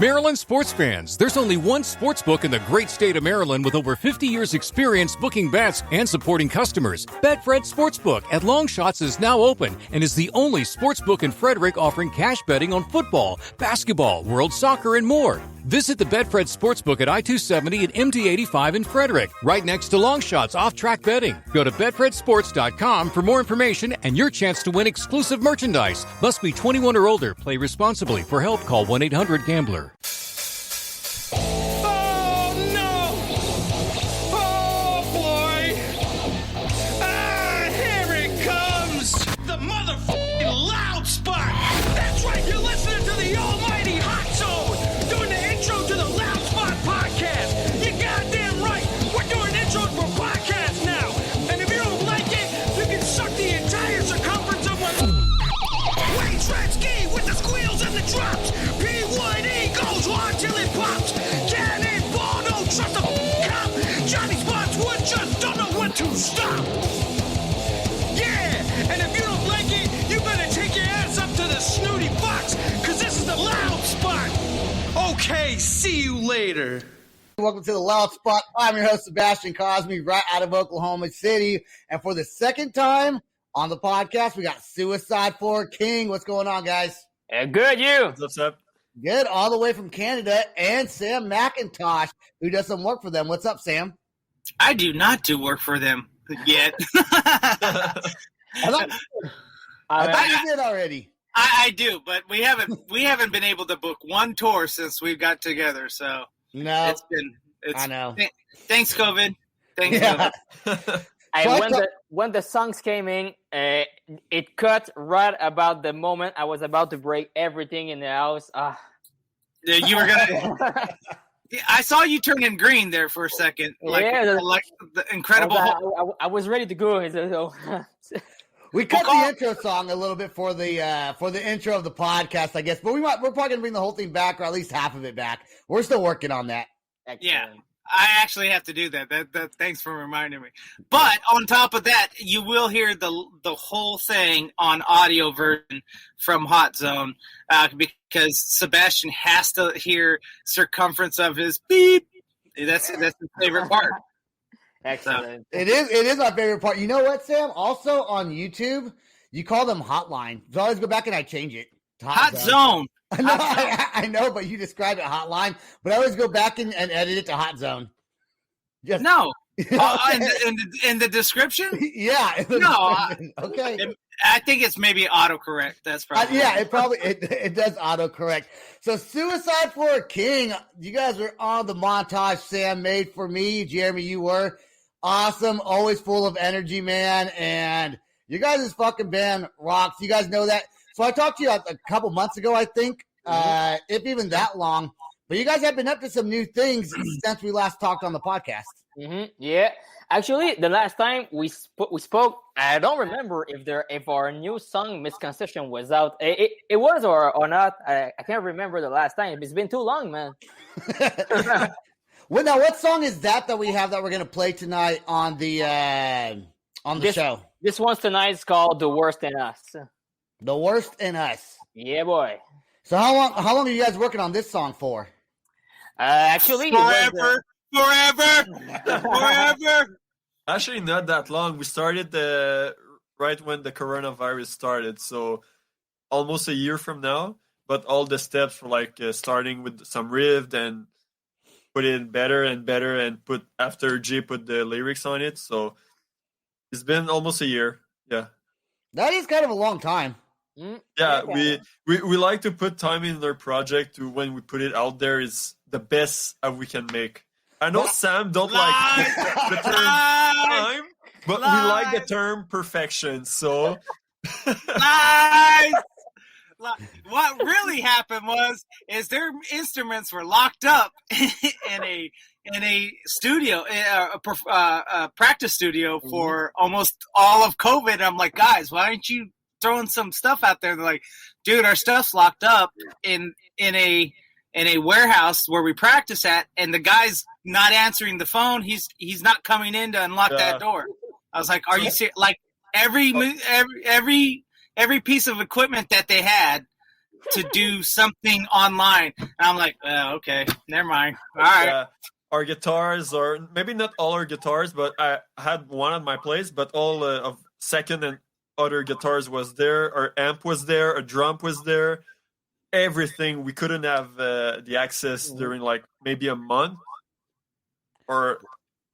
Maryland sports fans, there's only one sports book in the great state of Maryland with over 50 years experience booking bets and supporting customers. Betfred Sportsbook at Longshots is now open and is the only sportsbook in Frederick offering cash betting on football, basketball, world soccer, and more. Visit the Betfred Sportsbook at I-270 and MD-85 in Frederick, right next to Longshots off-track betting. Go to betfredsports.com for more information and your chance to win exclusive merchandise. Must be 21 or older. Play responsibly. For help, call 1-800-GAMBLER. Drops. P1E goes on till it pops. Cannonball, don't trust a cop. Johnny Spotswood just don't know when to stop. Yeah, and if you don't like it, you better take your ass up to the snooty box, cause this is the loud spot. Okay, see you later. Welcome to the Loud Spot. I'm your host, Sebastian Cosme, right out of Oklahoma City. And for the second time on the podcast, we got Suicide for King. What's going on, guys? Good, you. What's up? Good, all the way from Canada, and Sam McIntosh, who does some work for them. What's up, Sam? I do not do work for them yet. I thought you did already. I do, but we haven't been able to book one tour since we got together. So no, I know. Thanks, COVID. Thanks, COVID. When the songs came in, it cut right about the moment I was about to break everything in the house. You were gonna. I saw you turning green there for a second, like the incredible. I was ready to go. So. We cut the intro song a little bit for the intro of the podcast, I guess, but we're probably gonna bring the whole thing back, or at least half of it back. We're still working on that. Excellent. Yeah. I actually have to do that. That. Thanks for reminding me. But on top of that, you will hear the whole thing on audio version from Hot Zone because Sebastian has to hear circumference of his beep. That's his favorite part. Excellent. So, it is my favorite part. You know what, Sam? Also on YouTube, you call them Hotline. So I always go back and I change it. Hot Zone. No, I know, but you describe it Hotline. But I always go back and edit it to Hot Zone. In the description? Yeah. Okay. I think it's maybe autocorrect. That's probably it does autocorrect. So Suicide for a King. You guys were on the montage Sam made for me. Jeremy, you were awesome. Always full of energy, man. And you guys' fucking band rocks. You guys know that. So I talked to you a couple months ago, I think, if even that long. But you guys have been up to some new things since we last talked on the podcast. Mm-hmm. Yeah, actually, the last time we spoke, I don't remember if our new song "Misconception" was out. It was or not. I can't remember the last time. It's been too long, man. Well, now what song is that we have that we're gonna play tonight on the show? This one's tonight is called "The Worst in Us." The Worst in Us. Yeah, boy. So how long are you guys working on this song for? Actually, forever. Actually, not that long. We started right when the coronavirus started, so almost a year from now. But all the steps were like starting with some riff, then put it better and better, and put the lyrics on it. So it's been almost a year. Yeah, that is kind of a long time. Yeah, we like to put time in our project to when we put it out there is the best we can make. I know Sam don't like the term time, but we like the term perfection. So, what really happened is their instruments were locked up in a studio, a practice studio for almost all of COVID. I'm like, guys, why aren't you throwing some stuff out there? They're like, dude, our stuff's locked up in a warehouse where we practice at, and the guy's not answering the phone. He's not coming in to unlock that door. I was like, are you serious? Like every piece of equipment that they had to do something online. And I'm like, okay, never mind. All right. Our guitars, or maybe not all our guitars, but I had one at my place, but all of second and other guitars was there. Our amp was there. A drum was there. Everything. We couldn't have the access during like maybe a month. Or,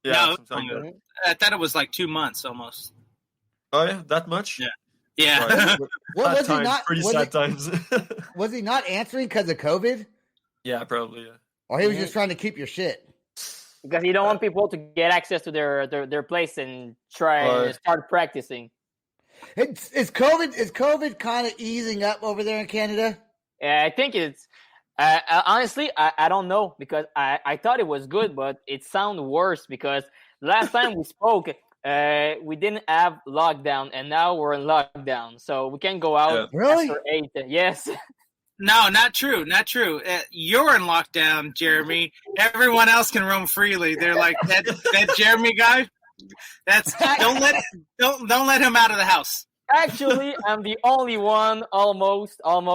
No, something like that. I thought it was like 2 months almost. Oh, yeah? That much? Yeah. Right. What was he times, not? pretty Was, sad he, times. was he not answering because of COVID, Yeah, probably, yeah. or he was just trying to keep your shit? Because you don't want people to get access to their place and try and start practicing. Is COVID kind of easing up over there in Canada? Yeah, I think it's honestly I don't know, because I thought it was good, but it sounds worse, because last time we spoke we didn't have lockdown, and now we're in lockdown, so we can't go out Really? after 8. Yes. No, not true. Not true. You're in lockdown, Jeremy. Everyone else can roam freely. They're like that Jeremy guy. Don't let him out of the house. Actually, I'm the only one, almost one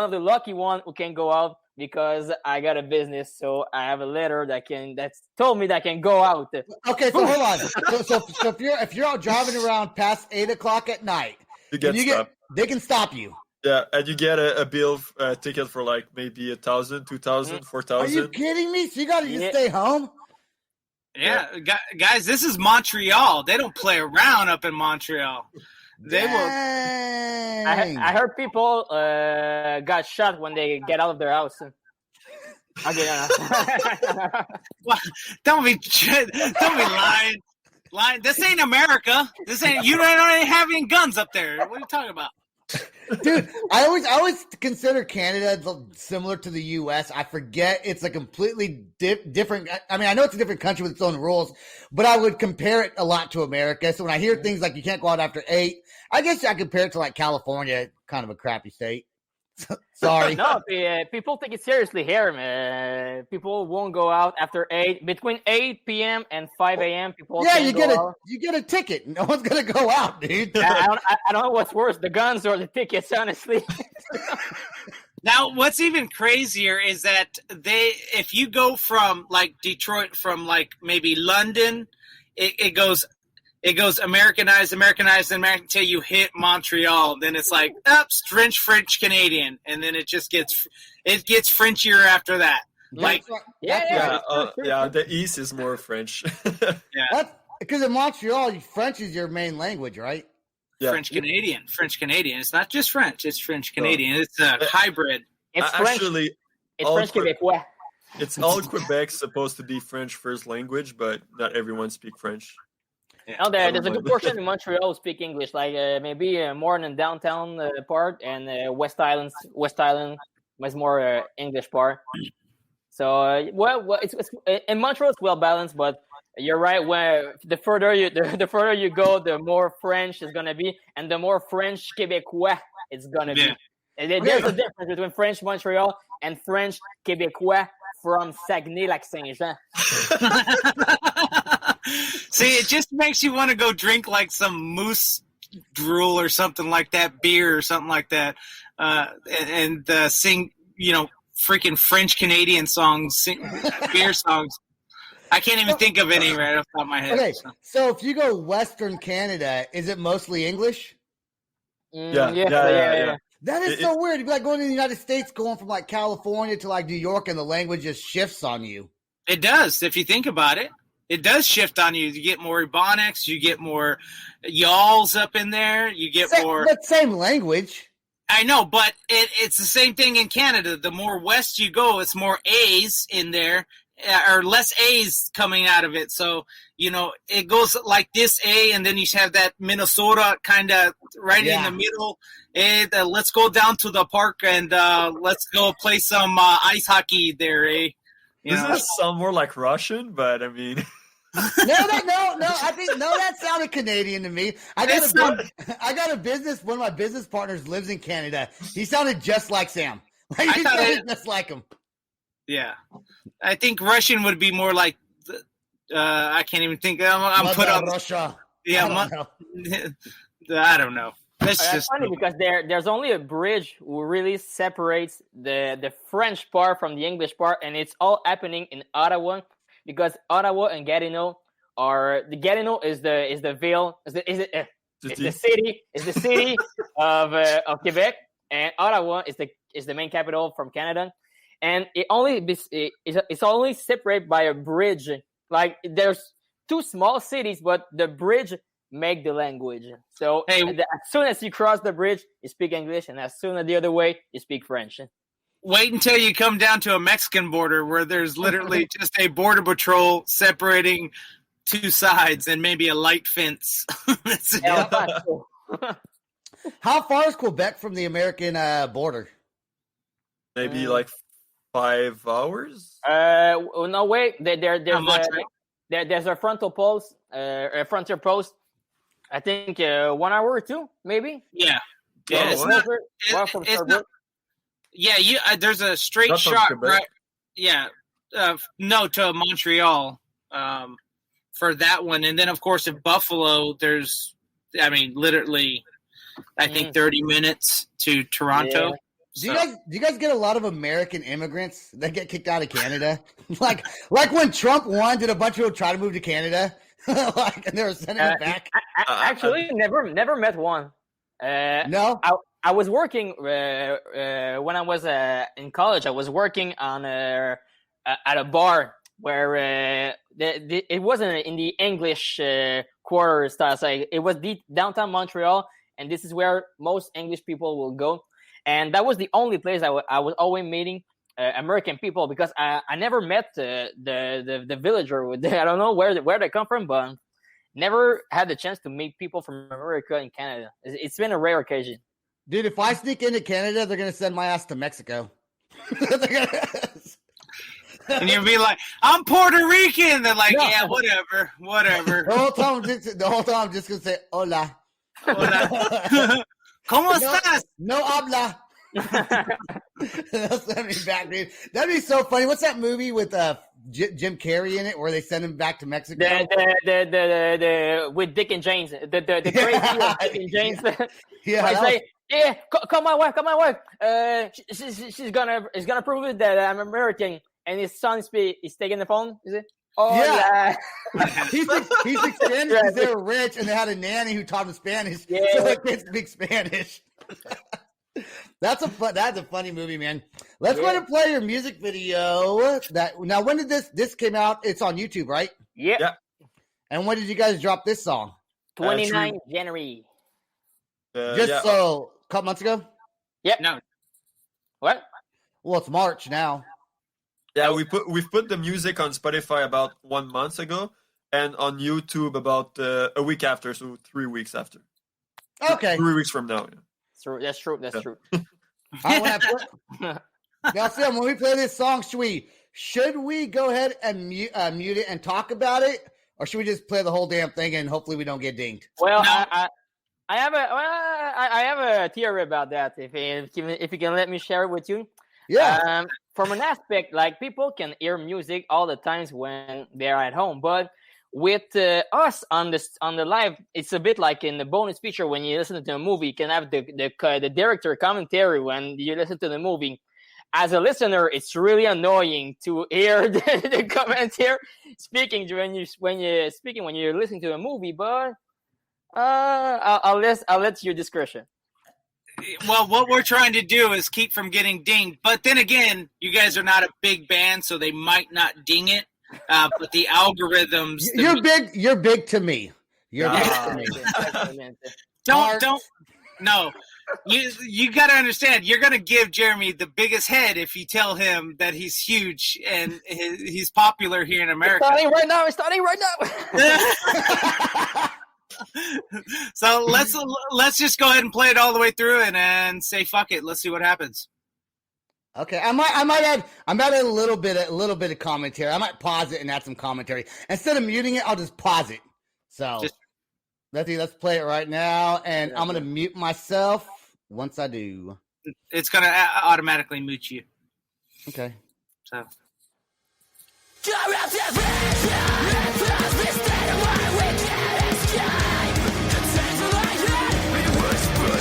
of the lucky one who can go out, because I got a business, so I have a letter that's told me that I can go out. Okay, so hold on. So if you're out driving around past 8:00 at night, You get stopped. they can stop you. Yeah, and you get a bill ticket for like maybe 1,000, 2,000, Are 4,000. you kidding me? So you got to just stay home? Yeah, guys, this is Montreal. They don't play around up in Montreal. They will. I heard people got shot when they get out of their house. Okay, Well, don't be lying. This ain't America. You don't have any guns up there. What are you talking about? Dude, I always consider Canada similar to the U.S. I forget it's a completely different. I mean, I know it's a different country with its own rules, but I would compare it a lot to America. So when I hear things like you can't go out after 8, I guess I compare it to like California, kind of a crappy state. Sorry. No, people take it seriously here, man. People won't go out after 8. Between 8 p.m. and 5 a.m., people can't go out. You get a ticket. No one's gonna go out, dude. I don't know what's worse, the guns or the tickets, honestly. Now, what's even crazier is that if you go from like Detroit, from like maybe London, it goes Americanized until you hit Montreal. Then it's like, French Canadian, and then it just gets Frenchier after that. Like, the East is more French. yeah, because in Montreal, French is your main language, right? Yeah. French Canadian. It's not just French. It's French Canadian. It's a hybrid. It's French. Actually, it's French Quebecois. It's all Quebec supposed to be French first language, but not everyone speak French. No, there's a good portion in Montreal who speak English, like maybe more in the downtown part, and West Island was more English part. So it's in Montreal it's well balanced, but you're right. Where the further you go, the more French is gonna be, and the more French Quebecois it's gonna be. And there's a difference between French Montreal and French Quebecois from Saguenay-Lac-Saint-Jean. See, it just makes you want to go drink like some moose drool or something like that, beer or something like that, and sing, freaking French Canadian songs, beer songs. I can't even think of any right off the top of my head. Okay, so if you go Western Canada, is it mostly English? Yeah. That is so weird. It'd be like going to the United States, going from like California to like New York, and the language just shifts on you. It does, if you think about it. It does shift on you. You get more Ebonics, you get more y'alls up in there, you get more. But same language. I know, but it's the same thing in Canada. The more west you go, it's more A's in there, or less A's coming out of it. So, it goes like this A, and then you have that Minnesota kind of right in the middle. And let's go down to the park and let's go play some ice hockey there, eh? Doesn't that sound more like Russian? But I mean, No. I think that sounded Canadian to me. I got a business. One of my business partners lives in Canada. He sounded just like Sam. He sounded just like him. Yeah, I think Russian would be more like. I can't even think. I'm put on Russia. Yeah, I don't know. That's That's funny because there's only a bridge who really separates the French part from the English part, and it's all happening in Ottawa because Ottawa and Gatineau Gatineau is the ville is the city of Quebec, and Ottawa is the main capital from Canada, and it's only separated by a bridge. Like there's two small cities, but the bridge make the language. So as soon as you cross the bridge, you speak English, and as soon as the other way, you speak French. Wait until you come down to a Mexican border where there's literally just a border patrol separating two sides and maybe a light fence. That's it. How far is Quebec from the American border? Maybe like 5 hours. No way. There's a frontier post. I think 1 hour or two, maybe. Yeah. It's not. Yeah, there's a straight shot, right? Yeah, no, to Montreal for that one, and then of course in Buffalo, there's, literally, I think 30 minutes to Toronto. Yeah. Do you guys get a lot of American immigrants that get kicked out of Canada? like when Trump won, did a bunch of people try to move to Canada? And they were sending them back. Actually, never met one. No. I was working when I was in college. I was working on at a bar where it wasn't in the English quarter style. So it was downtown Montreal, and this is where most English people will go. And that was the only place I was always meeting American people, because I never met the villager. I don't know where they come from, but never had the chance to meet people from America in Canada. It's been a rare occasion. Dude, if I sneak into Canada, they're going to send my ass to Mexico. And you'll be like, I'm Puerto Rican. They're like, yeah, whatever. The whole time I'm just going to say, hola. Hola. ¿Cómo estás? No habla. They'll send me back, dude. That'd be so funny. What's that movie with Jim Carrey in it where they send him back to Mexico? The with Dick and James. The crazy of Dick and James. Yeah. I say, yeah, call my wife. She's gonna prove it that I'm American. And his son is taking the phone. Is it? Oh yeah. He speaks Spanish because they were rich and they had a nanny who taught him Spanish. Yeah. So they can't speak Spanish. That's a funny movie, man. Let's go ahead and play your music video. Now, when did this came out? It's on YouTube, right? Yeah. And when did you guys drop this song? 29 January. So a couple months ago? Yep. No. What? Well, it's March now. Yeah, we've put the music on Spotify about 1 month ago, and on YouTube about a week after, so 3 weeks after. Okay. 3 weeks from now. Yeah. That's true. Now, Sam, when we play this song, should we go ahead and mute it and talk about it, or should we just play the whole damn thing and hopefully we don't get dinged? Well, no. I have a theory about that. If you can let me share it with you. Yeah. From an aspect, like people can hear music all the times when they're at home, but with us on the live, it's a bit like in the bonus feature when you listen to a movie. You can have the director commentary when you listen to the movie. As a listener, it's really annoying to hear the commentator speaking when you're listening to a movie. But I'll let your discretion. Well, what we're trying to do is keep from getting dinged. But then again, you guys are not a big band, so they might not ding it. But the algorithms. You're big to me. You're big to me. Don't. No. You got to understand, you're going to give Jeremy the biggest head if you tell him that he's huge and he's popular here in America. It's starting right now. So let's just go ahead and play it all the way through and say fuck it. Let's see what happens. Okay, I might add a little bit of commentary. I might pause it and add some commentary instead of muting it. I'll just pause it. So let's play it right now, and I'm gonna mute myself once I do. It's gonna automatically mute you. Okay. So. Whisper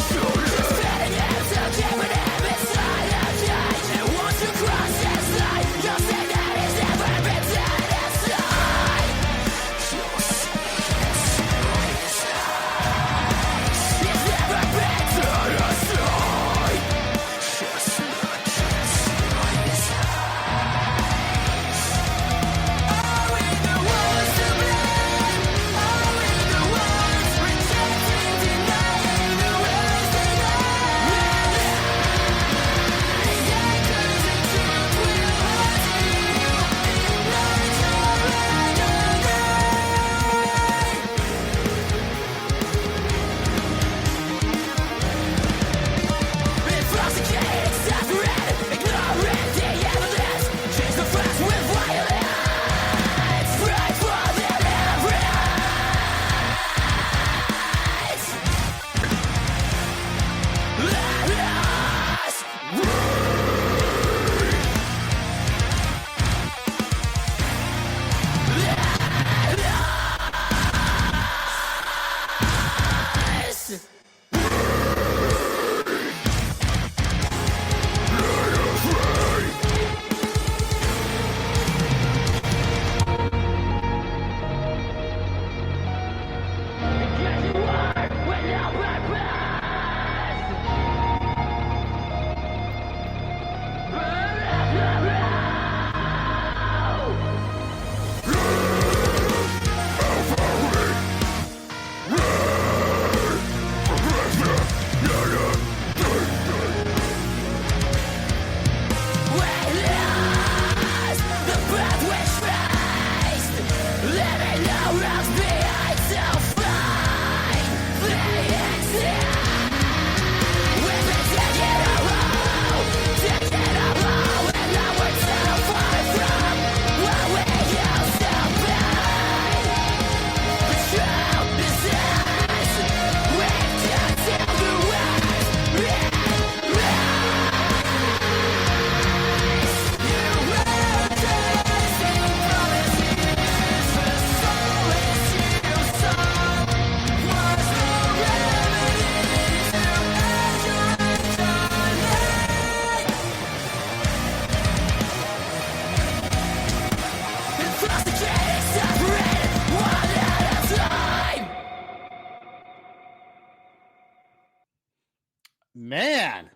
Man,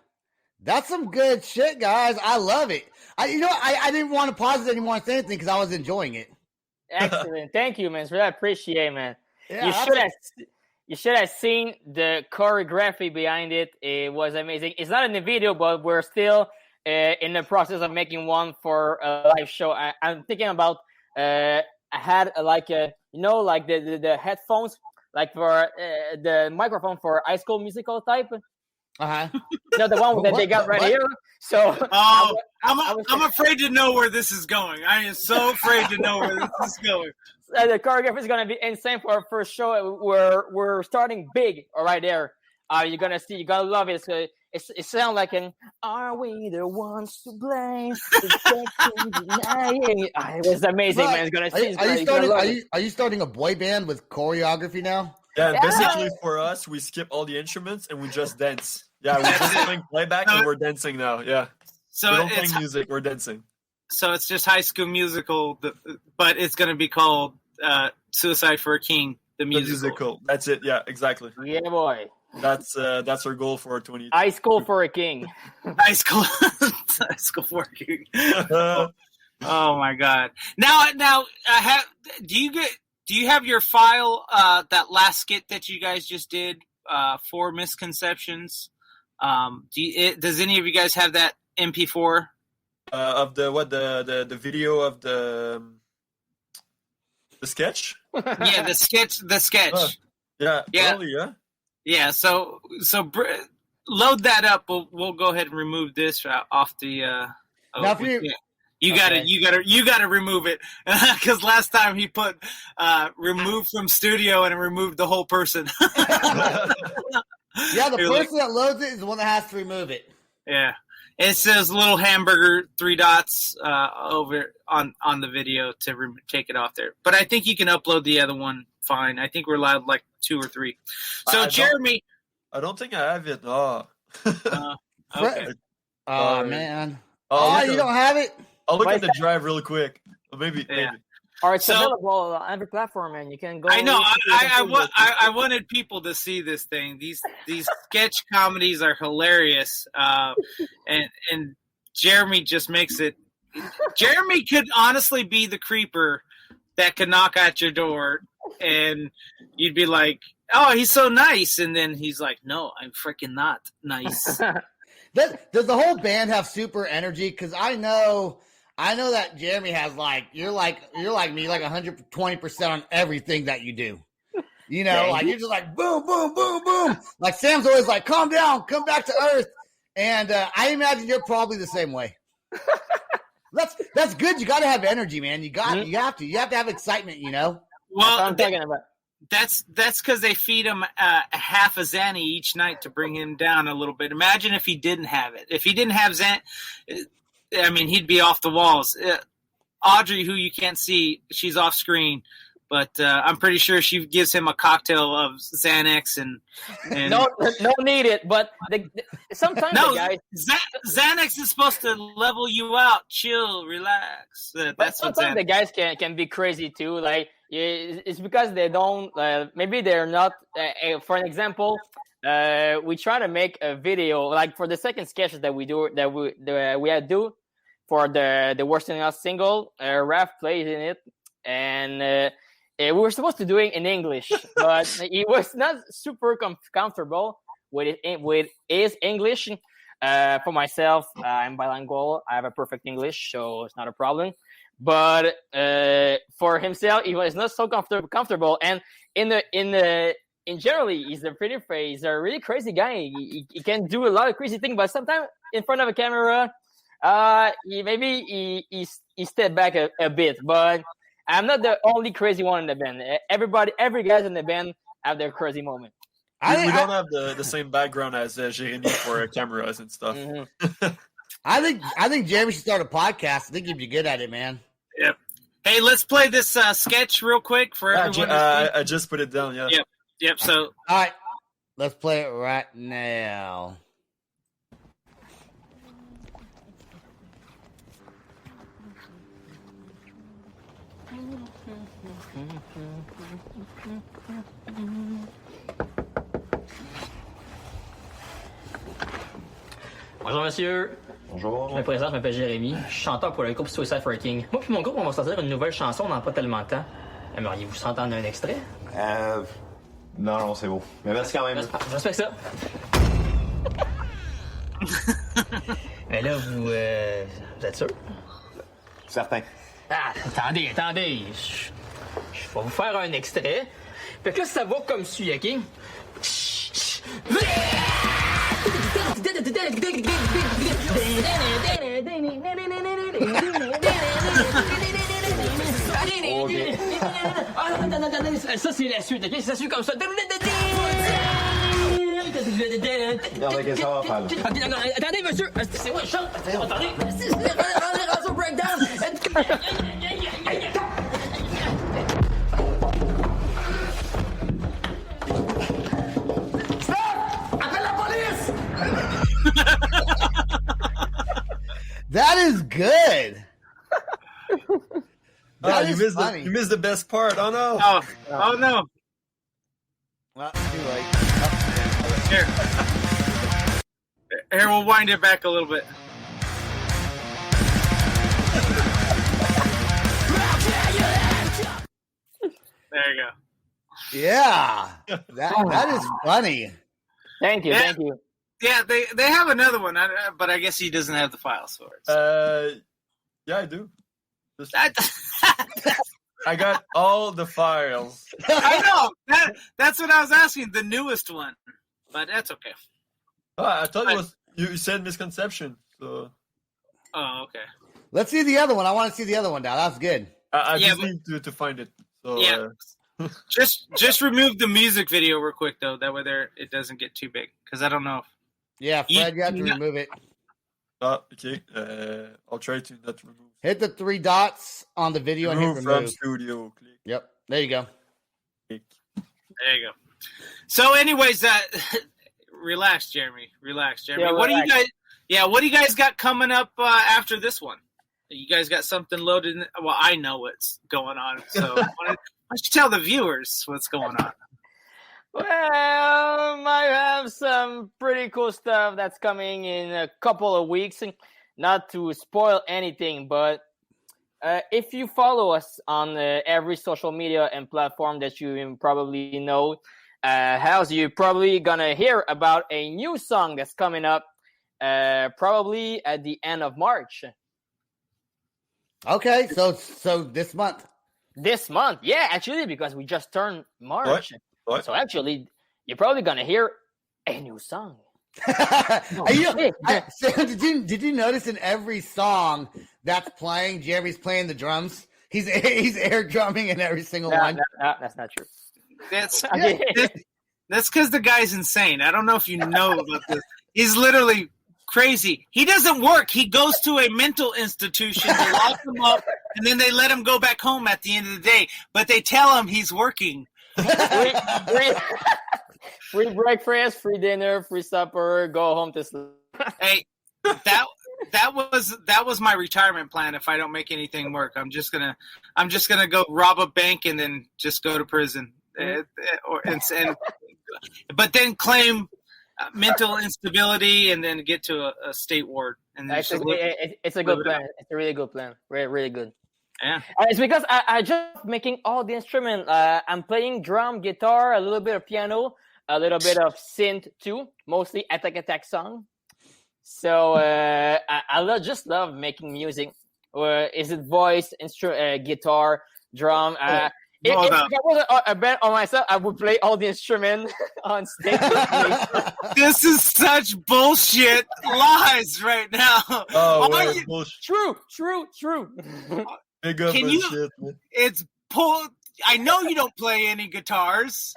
that's some good shit, guys. I love it. I didn't want to pause it anymore and say anything because I was enjoying it. Excellent. Thank you, man. Really appreciate it, man. Yeah, You should have seen the choreography behind it. It was amazing. It's not in the video, but we're still in the process of making one for a live show. I'm thinking about I had like the headphones, like for the microphone for High School Musical type. Uh-huh. The one that they got right here. So I'm afraid to know where this is going. I am so afraid to know where this is going. The choreography is gonna be insane for our first show. We're starting big right there. You're gonna see. You're gonna love it. So it sounds like an "Are we the ones to blame?" It was amazing, man. It's gonna see. Are you starting a boy band with choreography now? Yeah, basically for us, we skip all the instruments and we just dance. Yeah, we're just playing playback and we're dancing now. Yeah. So we don't play music, we're dancing. So it's just High School Musical, but it's going to be called Suicide for a King, the musical. That's it. Yeah, exactly. Yeah, boy. That's our goal for 20. High School for a King. High School for a King. Oh my God! Now, do you have your file, that last skit that you guys just did for Misconceptions? Does any of you guys have that MP4? Of the video of the sketch? Yeah, the sketch. Yeah. Probably, yeah. Yeah. So load that up. We'll go ahead and remove this off the. You gotta remove it because last time he put remove from studio and it removed the whole person. Yeah, the person that loads it is the one that has to remove it. Yeah, it says little hamburger 3 dots over on the video to take it off there. But I think you can upload the other one fine. I think we're allowed like 2 or 3. So Jeremy, I don't think I have it. Oh, okay. Oh man. You don't have it? I'll look at the drive real quick. Maybe. All right, it's available on every platform, and you can go. I know. I wanted people to see this thing. These sketch comedies are hilarious, and Jeremy just makes it. Jeremy could honestly be the creeper that could knock at your door, and you'd be like, "Oh, he's so nice," and then he's like, "No, I'm freaking not nice." Does the whole band have super energy? Because I know that Jeremy has you're like me, like 120% on everything that you do. You're just like boom, boom, boom, boom. Like Sam's always like, calm down, come back to earth. And I imagine you're probably the same way. That's good. You got to have energy, man. You have to have excitement. Well, that's what I'm talking about. That's because they feed him half a Xanny each night to bring him down a little bit. Imagine if he didn't have it. If he didn't have Xanny, I mean, he'd be off the walls. Audrey, who you can't see, she's off screen, but I'm pretty sure she gives him a cocktail of Xanax and no need it. But sometimes the guys, Xanax is supposed to level you out, chill, relax. That's what sometimes the guys can be crazy too. Like it's because they don't. Maybe they're not. For an example. We try to make a video like for the second sketches that we do we had to do for the Worst in Us single. Raph plays in it, and we were supposed to do it in English, but he was not super comfortable with his English. For myself, I'm bilingual. I have a perfect English, so it's not a problem. But for himself, he was not so comfortable, and in generally, he's a really crazy guy. He can do a lot of crazy things, but sometimes in front of a camera, he stepped back a bit. But I'm not the only crazy one in the band. Every guy in the band have their crazy moment. We don't have the same background as Jeremy for cameras and stuff. Mm-hmm. I think Jeremy should start a podcast. I think he'd be good at it, man. Yep. Hey, let's play this sketch real quick for everyone. I just put it down. Yeah. Yep. So, all right, let's play it right now. Bonjour monsieur. Bonjour. Je me présente, je m'appelle Jérémy. Je suis chanteur pour le groupe Suicide for a King. Moi puis mon groupe, on va sortir une nouvelle chanson dans pas tellement de temps. Aimeriez-vous s'entendre un extrait? Non, c'est beau. Mais merci quand même. Je respecte ça. Mais là, vous êtes sûr? Certain. Ah, attendez. Je vais vous faire un extrait. Fait que là, ça va comme suit, OK? Ça, c'est la suite, OK? Ça suit comme ça. Regardez, ça va faire, là. Attendez, monsieur! C'est moi, je chante! Attendez! C'est breakdown! That is good. That you is funny. You missed the best part. Oh no! Oh no! Well, too late. Here, we'll wind it back a little bit. There you go. Yeah, that is funny. Thank you. Yeah, they have another one, but I guess he doesn't have the files for it. Yeah, I do. I got all the files. I know. That's what I was asking. The newest one, but that's okay. Oh, I thought it was you said misconception. So. Oh, okay. Let's see the other one. I want to see the other one now. That's good. I just need to find it. So, yeah. Just remove the music video real quick though. That way it doesn't get too big. Because I don't know. Yeah, Fred, you have to remove it. Okay. I'll try to not remove. Hit the 3 dots on the video and hit remove. From studio. Click. Yep. There you go. Click. There you go. So, anyways, relax, Jeremy. Yeah, what do you guys? Yeah, what do you guys got coming up after this one? You guys got something loaded? Well, I know what's going on. So, why don't you tell the viewers what's going on? Well, I have some pretty cool stuff that's coming in a couple of weeks. Not to spoil anything, but if you follow us on every social media and platform that you probably know, you're probably gonna hear about a new song that's coming up probably at the end of March. Okay, so this month. This month, yeah, actually, because we just turned March. What? So actually, you're probably gonna hear a new song. Sam, did you notice in every song that's playing, Jeremy's playing the drums? He's air drumming in every single one. No, that's not true. That's because the guy's insane. I don't know if you know about this. He's literally crazy. He doesn't work. He goes to a mental institution. They lock him up, and then they let him go back home at the end of the day. But they tell him he's working. Free breakfast, free dinner, free supper, go home to sleep. Hey, that was my retirement plan. If I don't make anything work, I'm just gonna go rob a bank and then just go to prison, but then claim mental instability and then get to a state ward. And then it's a good plan. It's a really good plan. Really, really good. Yeah. It's because I just making all the instrument. I'm playing drum, guitar, a little bit of piano, a little bit of synth too, mostly attack song. So I just love making music. Is it voice, guitar, drum? If I wasn't a band on myself, I would play all the instruments on stage. This is such bullshit lies right now. Oh, bullshit. True. Big up shit, man. It's pull. I know you don't play any guitars.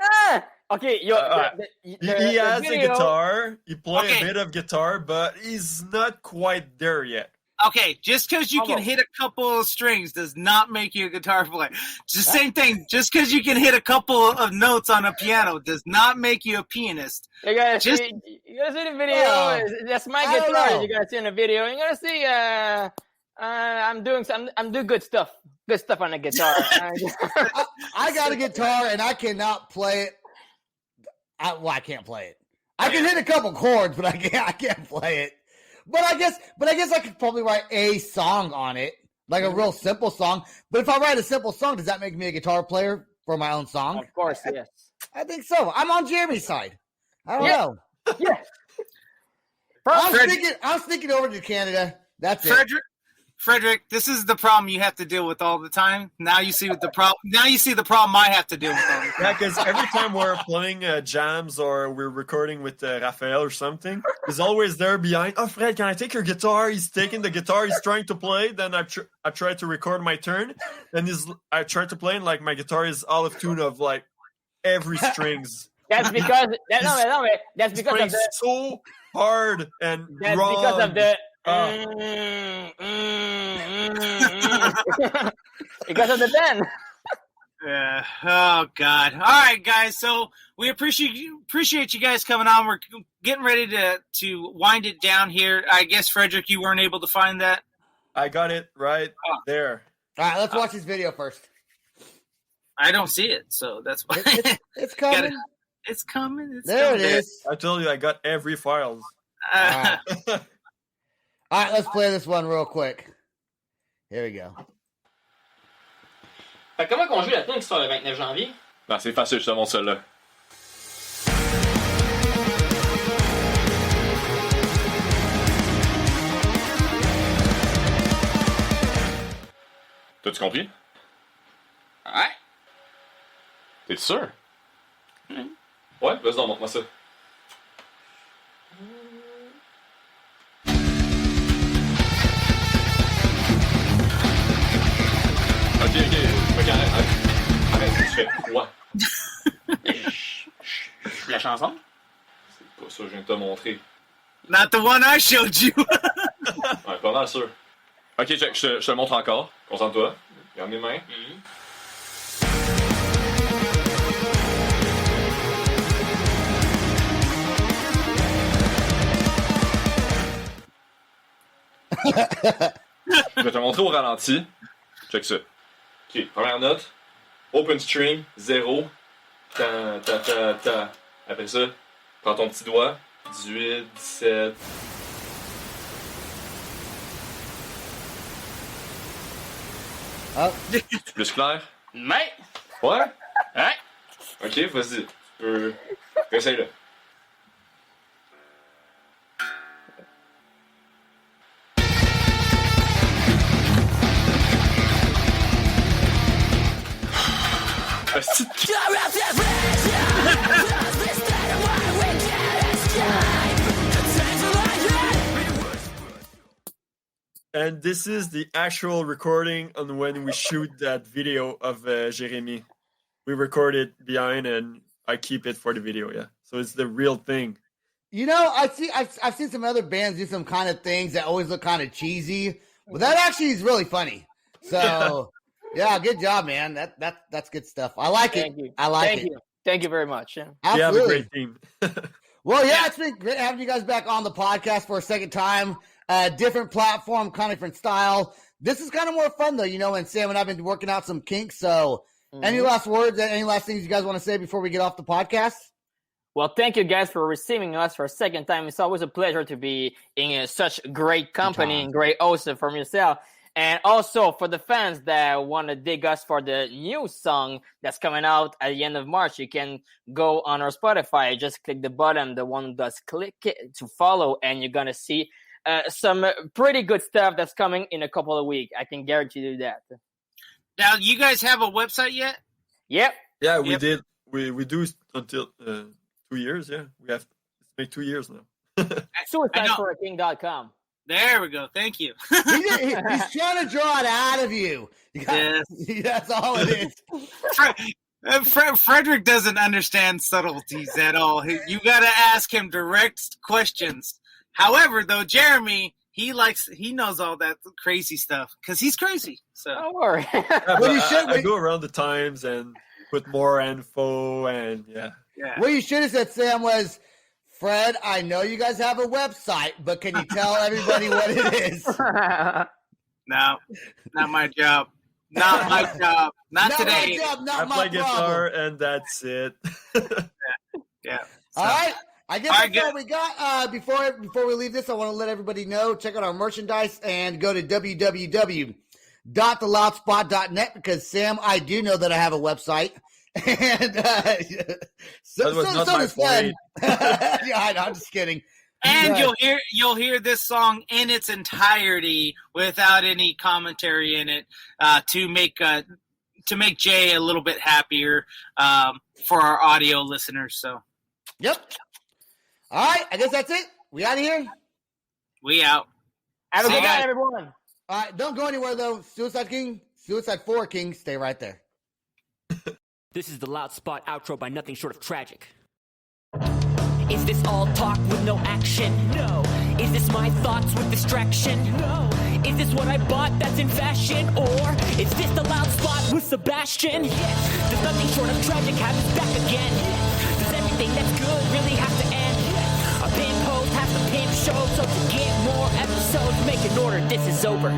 Okay, he has a guitar. He plays a bit of guitar, but he's not quite there yet. Okay, just because you can hit a couple of strings does not make you a guitar player. It's the same thing. Just because you can hit a couple of notes on a piano does not make you a pianist. You gotta see the video. That's my guitar. You gotta see in the video. You gotta see. I'm doing good stuff. Good stuff on the guitar. I got a guitar and I cannot play it. I can't play it. I can hit a couple chords, but I can't play it. But I guess I could probably write a song on it, like a real simple song. But if I write a simple song, does that make me a guitar player for my own song? Of course, yes. I think so. I'm on Jeremy's side. I don't know. Yeah. I'm sneaking over to Canada. That's it. Frederick, this is the problem you have to deal with all the time. Now you see what the problem. Now you see the problem I have to deal with all the time. Yeah, because every time we're playing jams or we're recording with Raphael or something, he's always there behind. Oh, Fred, can I take your guitar? He's taking the guitar. He's trying to play. Then I try to record my turn, and I try to play, and like my guitar is out of tune of like every strings. That's because that's because of playing the so hard and that's wrong. because of the because of the band. Yeah. Oh God. All right, guys. So we appreciate you guys coming on. We're getting ready to wind it down here. I guess Frederick, you weren't able to find that. I got it right there. All right, let's watch this video first. I don't see it, so that's why It's coming. It's coming. There it is. I told you I got every files. All right, let's play this one real quick. Here we go. Fait que comment on joue la tune qui sort le 29 janvier? Ben, c'est facile, je te montre celle-là. T'as-tu compris? Ouais. T'es sûr? Ouais, vas-y, donc, montre-moi ça. Ok, arrête, tu fais quoi? La chanson? C'est pas ça que je viens de te montrer. Not the one I showed you. Ouais, pas mal sûr. Ok, check, je te le montre encore. Concentre-toi. Garde mes mains. Je vais te montrer au ralenti. Check ça. Ok, première note. Open string, 0. Ta, ta, ta, ta. Après ça, prends ton petit doigt. 18, 17. Oh. C'est plus clair? Mais! Ouais? Ouais! Ok, vas-y. Tu peux. Essaye-le. And this is the actual recording on when we shoot that video of Jeremy. We record it behind and I keep it for the video, yeah. So it's the real thing. You know, I've seen some other bands do some kind of things that always look kind of cheesy, but that actually is really funny. So yeah, good job, man. That's good stuff. I like it. Thank you. I like Thank it. you. Thank you very much. Yeah. You have a Absolutely. great team. Well, yeah, it's been great having you guys back on the podcast for a second time. Different platform, kind of different style. This is kind of more fun, though, you know, and Sam and I have been working out some kinks. So any last words, any last things you guys want to say before we get off the podcast? Well, thank you guys for receiving us for a second time. It's always a pleasure to be in such great company and great host from yourself. And also for the fans that want to dig us for the new song that's coming out at the end of March, you can go on our Spotify. Just click the button, the one that's click it to follow, and you're going to see some pretty good stuff that's coming in a couple of weeks. I can guarantee you that. Now, you guys have a website yet? Yep. Yeah, we did. We do until 2 years, yeah. We have it's been 2 years now. SuicideForAKing.com. There we go. Thank you. He's trying to draw it out of you. Yes. That's all it is. Frederick doesn't understand subtleties at all. You got to ask him direct questions. However, though, Jeremy, he knows all that crazy stuff because he's crazy. So Don't worry. I go around the times and put more info and yeah. What you should have said, Sam, was, Fred, I know you guys have a website, but can you tell everybody what it is? No, not my job. Not my job. Not today. My job, not I my play guitar problem. and that's it. Yeah. All right. I guess that's all we got. Before we leave this, I want to let everybody know, check out our merchandise and go to www.theloudspot.net because, Sam, I do know that I have a website. And so does Fred. Yeah, I know, I'm just kidding. And you'll hear this song in its entirety without any commentary in it to make Jay a little bit happier for our audio listeners. So, yep. All right, I guess that's it. We out of here. We out. Have a good night, everyone. All right, don't go anywhere though. Suicide 4 King, stay right there. This is the Loud Spot outro by nothing short of tragic. Is this all talk with no action? No. Is this my thoughts with distraction? No. Is this what I bought that's in fashion? Or is this the Loud Spot with Sebastian? Yes. Does nothing short of tragic have us back again? Yes. Does everything that's good really have to end? Yes. A pimp host has to pimp show, so to get more episodes, make an order, this is over.